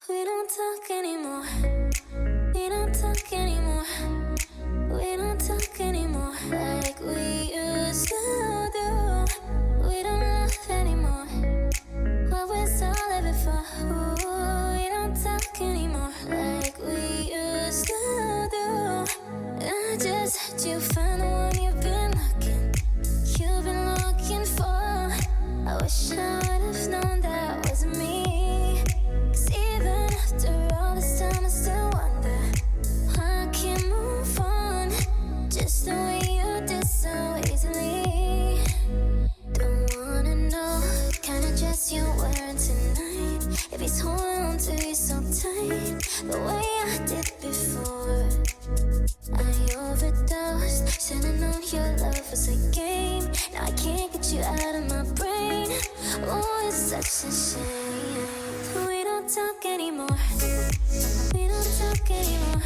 We don't talk anymore. We don't talk anymore. We don't talk anymore like we used to do. We don't laugh anymore. What was all of it for? Ooh, we don't talk anymore like we used to do. I just had you find the one you've been looking for. I wish I would've known that wasn't me. 'Cause even after all this time I still wonder why I can't move on just the way you did so easily. Don't wanna know the kind of dress you're wearing tonight, if he's holding on to you so tight the way I did before. I overdosed, should've known your love was a game. Now I can't get you out of my brain. Oh, it's such a shame. We don't talk anymore. We don't talk anymore.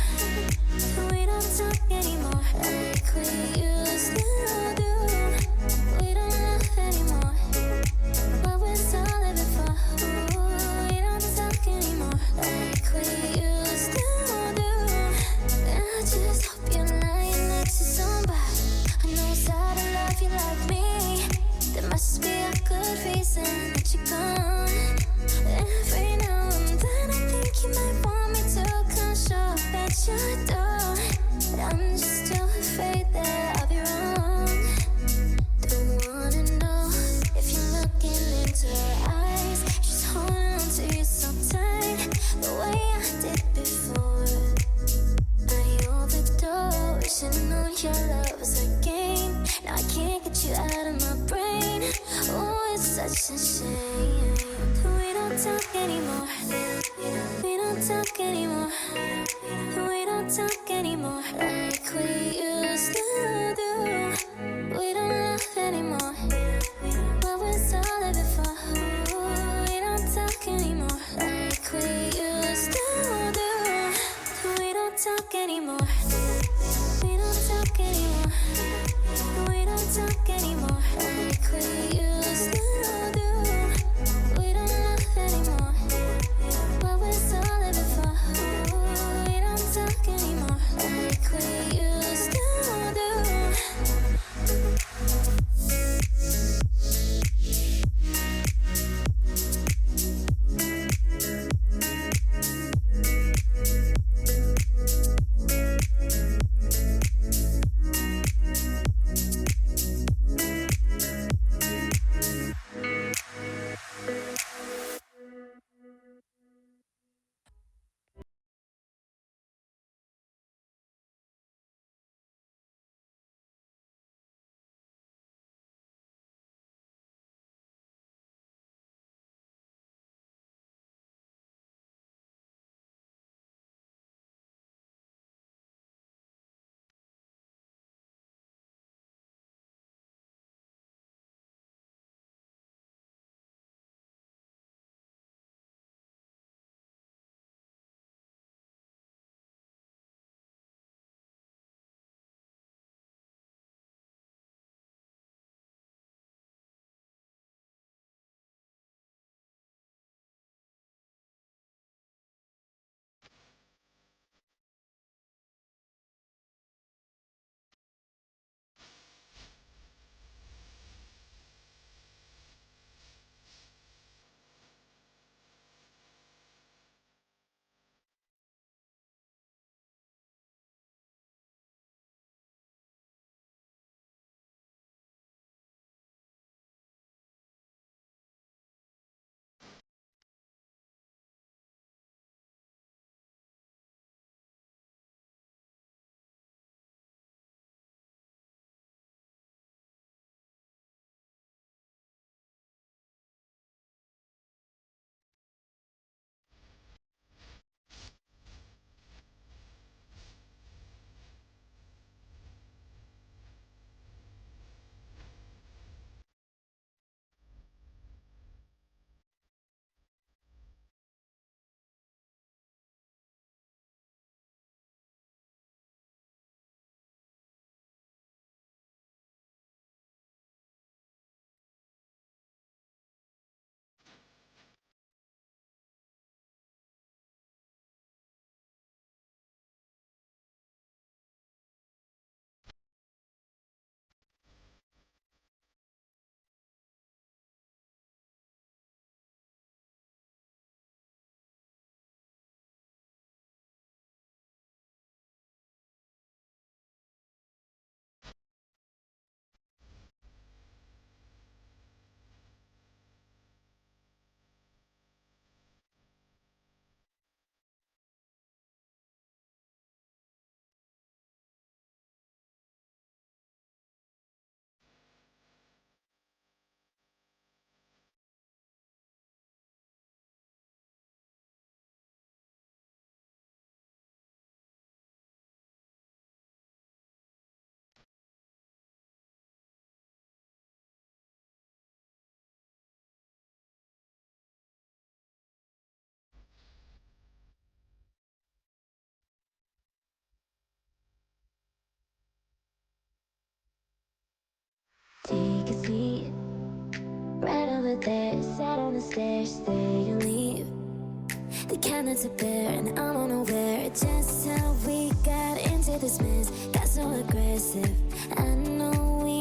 We don't talk anymore like we used to do. We don't laugh anymore. What was all of it for? Ooh, we don't talk anymore like we used to do. I just hope you're lying next to somebody who knows how to love you like me. There must be a good reason that you're gone. Every now and then I think you might want me to come show up at your door, but I'm just too afraid that I'll be wrong. Don't wanna know if you're looking into her eyes. She's holding on to you so tight the way I did before. I overdosed, should've known your love was a game. Now I can't get you out of my brain. Oh, it's such a shame. We don't talk anymore. We don't talk anymore. We don't talk anymore like we used to do. We don't laugh anymore. What was all of it for? Ooh, we don't talk anymore like we used to do. We don't talk anymore. We don't talk anymore. We don't talk anymore like we used to do. We don't laugh anymore. What was all of it for? Ooh, we don't talk anymore take a seat. Right over there, sat on the stairs, stay and leave. The cabinets are bare and I'm unaware just how we got into this mess. Got so aggressive, I know we